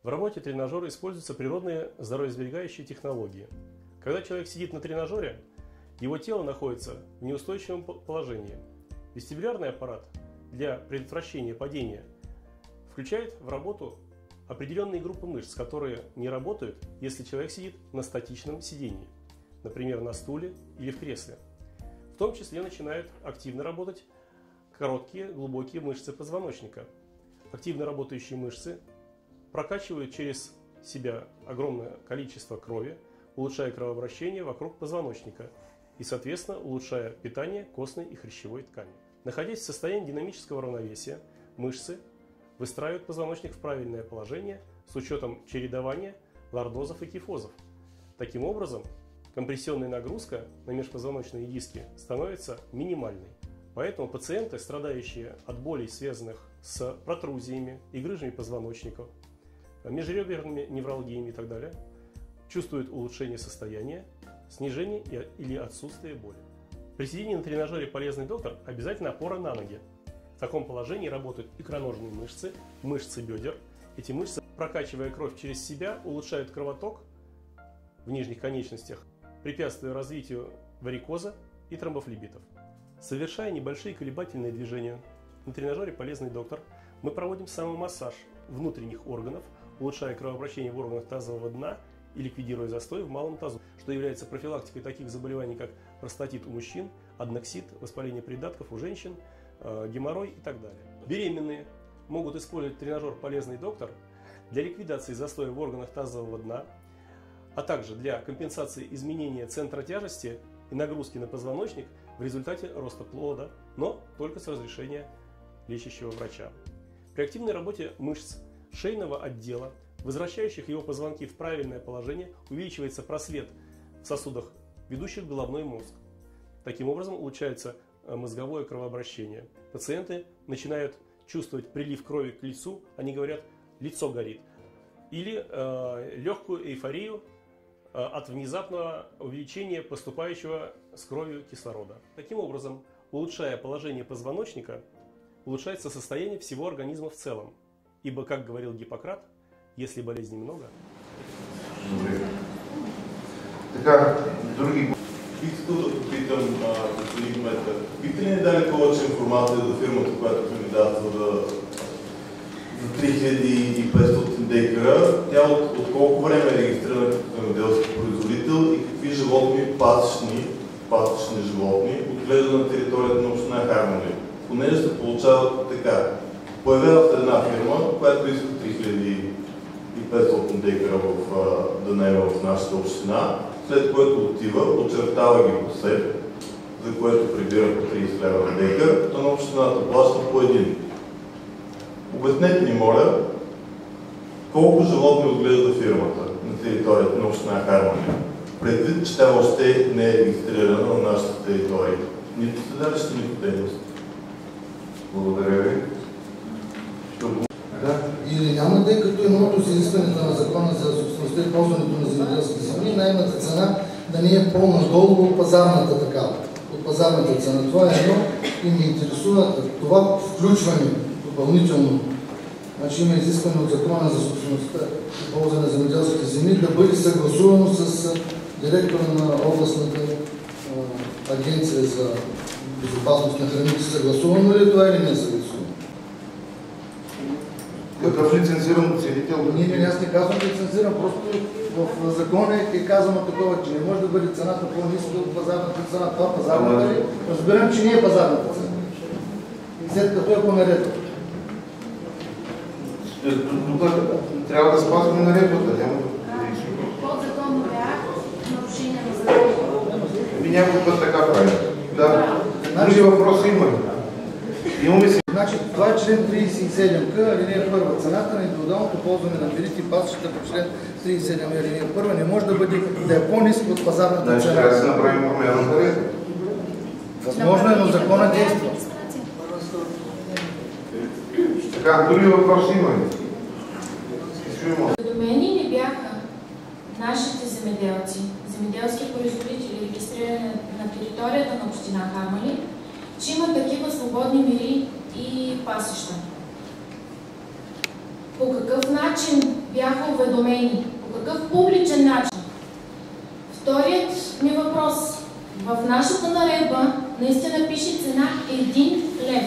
В работе тренажера используются природные здоровьесберегающие технологии. Когда человек сидит на тренажере, его тело находится в неустойчивом положении. Вестибулярный аппарат для предотвращения падения включает в работу определенные группы мышц, которые не работают, если человек сидит на статичном сидении, например, на стуле или в кресле. В том числе начинают активно работать короткие, глубокие мышцы позвоночника. Активно работающие мышцы прокачивают через себя огромное количество крови, улучшая кровообращение вокруг позвоночника и, соответственно, улучшая питание костной и хрящевой ткани. Находясь в состоянии динамического равновесия, мышцы выстраивают позвоночник в правильное положение с учетом чередования лордозов и кифозов. Таким образом, компрессионная нагрузка на межпозвоночные диски становится минимальной. Поэтому пациенты, страдающие от болей, связанных с протрузиями и грыжами позвоночников, межреберными невралгиями и так далее, чувствуют улучшение состояния, снижение или отсутствие боли. При сидении на тренажере «Полезный доктор» обязательно опора на ноги. В таком положении работают икроножные мышцы, мышцы бедер. Эти мышцы, прокачивая кровь через себя, улучшают кровоток в нижних конечностях, препятствуя развитию варикоза и тромбофлебитов. Совершая небольшие колебательные движения на тренажере «Полезный доктор», мы проводим самомассаж внутренних органов, улучшая кровообращение в органах тазового дна и ликвидируя застой в малом тазу, что является профилактикой таких заболеваний, как простатит у мужчин, адноксит, воспаление придатков у женщин, геморрой и так далее. Беременные могут использовать тренажер «Полезный доктор» для ликвидации застоя в органах тазового дна, а также для компенсации изменения центра тяжести и нагрузки на позвоночник в результате роста плода, но только с разрешения лечащего врача. При активной работе мышц шейного отдела, возвращающих его позвонки в правильное положение, увеличивается просвет в сосудах, ведущих в головной мозг. Таким образом улучшается мозговое кровообращение. Пациенты начинают чувствовать прилив крови к лицу, они говорят «лицо горит», или легкую эйфорию от внезапного увеличения поступающего с кровью кислорода. Таким образом, улучшая положение позвоночника, улучшается состояние всего организма в целом. Ибо, как говорил Гиппократ, если болезней много... Така, други... Бих искал да попитам господин Кметър. Бихте ли ни дали повече информация за фирмата, която кандидатства за 3500 декара? Тя от колко време е регистрирана като земеделски производител и какви животни, пасищни животни, отглежда на територията на община Харманли? Понеже се получава така. Появява се една фирма, която иска 3500 декара да наема в нашата община, след което отива, очертава ги по себ, за което прибира по 30 лева на декар, то на общината плаща по един. Обяснете ни, моля, колко животни отглежда фирмата на територията на община Харманли, предвид, че тя още не е регистрирана на нашата територия. Нито седалище, нито дейност. Благодаря ви. Или няма, тъй като едното с изискването на закона за собствеността и ползването на земеделски земи, наемната цена да не е по-надолу от пазарната такава, от пазарната цена. Това е едно и ме интересува това включване допълнително. Значи има изискване от закона за собствеността и ползване на земеделските земи да бъде съгласувано с директора на областната агенция за безопасност на храните. Съгласувано ли е това или не е съгласувано? Какъв лицензиран оценител? Не, аз не казвам лицензиран, просто в закона е казано такова, че не може да бъде цената по-ниска от пазарната цена. Това пазарната ли? Разбирам, че не е пазарната цена. След като е по наредба. Тук трябва да спазваме наредбата. Подзаконно акт, нарушение на закона. Някой път така прави. Да. Други въпроси има. Имаме си. Значи, това е член 37к, алинея 1. Цената на индивидуалното ползване на мерите и пасищата по член 37 алинея 1 не може да е по-ниска от пазарната цена. Значи, трябва да се направим промяна на наредба. Възможно е, но закона действа. Така, други въпроси има ли? Уведомени ли бяха нашите земеделски производители, регистрирани на територията на община Харманли, че има такива свободни мери и пасища? По какъв начин бяха уведомени? По какъв публичен начин? Вторият ми въпрос. В нашата наредба наистина пише цена 1 лев.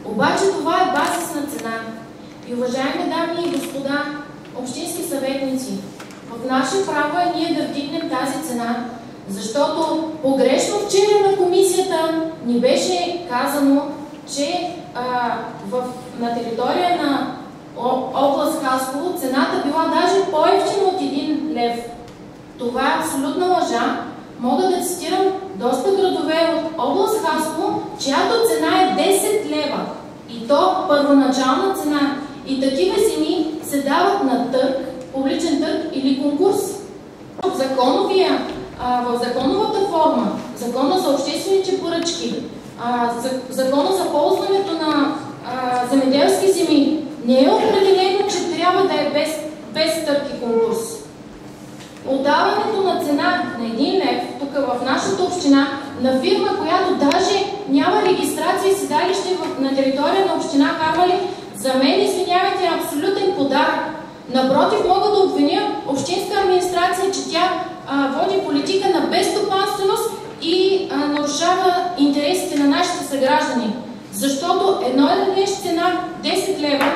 Обаче това е базисна цена. И уважаеми дами и господа, общински съветници, в наше право е ние да вдигнем тази цена, защото погрешно вчера на комисията ни беше казано, че на територия на област Хасково цената била даже по-евтина от 1 лев. Това е абсолютна лъжа. Мога да цитирам доста градове от област Хасково, чиято цена е 10 лева. И то първоначална цена. И такива цени се дават на търг, публичен търг или конкурс. В законовата форма, Закона за обществените поръчки, Закона за ползването на земеделски земи, не е определено, че трябва да е без търг и конкурс. Отдаването на цена на 1 лев, тук в нашата община, на фирма, която даже няма регистрация и седалище на територия на община Харманли, за мен, извинявайте, е абсолютен подарък. Напротив, мога да обвиня общинска администрация, че тя води политика на безстопанственост и нарушава интересите на нашите съграждани. Защото едно дадеш цена 10 лева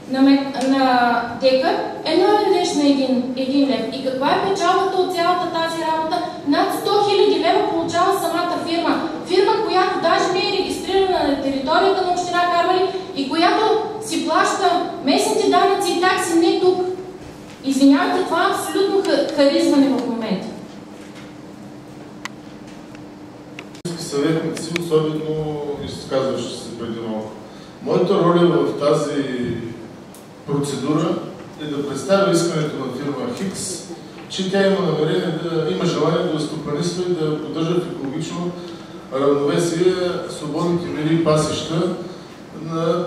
на декар, едно дадеш на 1 лев. И каква е печалбата от цялата тази работа? Над 100 000 лева получава самата фирма. Фирма, която даже не е регистрирана на територията на община Харманли и която си плаща местните данъци и такси не тук. Извинявайте, това е абсолютно харизване в момента. Съветници, особено изказващи се преди малко. Моята роля в тази процедура е да представя искането на фирма Хикс, че тя има намерение има желание да стопанисва и да поддържа в екологично равновесие свободните мери и пасища на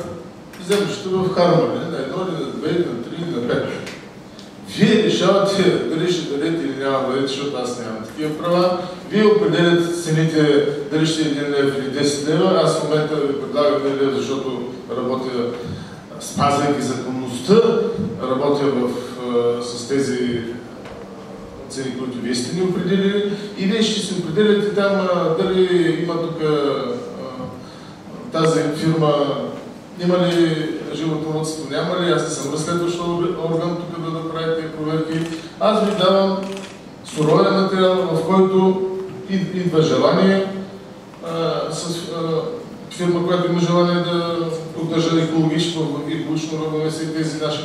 землища в Харманли, на 1, на 2, на 3, на 5. Вие решавате дали ще дадете или няма да дадете, защото аз нямам такива права. Вие определяте цените дали ще е 1 лев или 10 лева. Аз в момента ви предлагам 1 лев, защото работя, спазвайки законността, работя с тези цени, които вие сте ни определили. И вие ще се определяте там дали има тук тази фирма, има ли животновъдство, няма ли, аз не съм разследващ орган тук да направите проверки. Аз ви давам суровия материал, в който идва желание с фирма, която има желание да поддържа екологично равновесие тези наши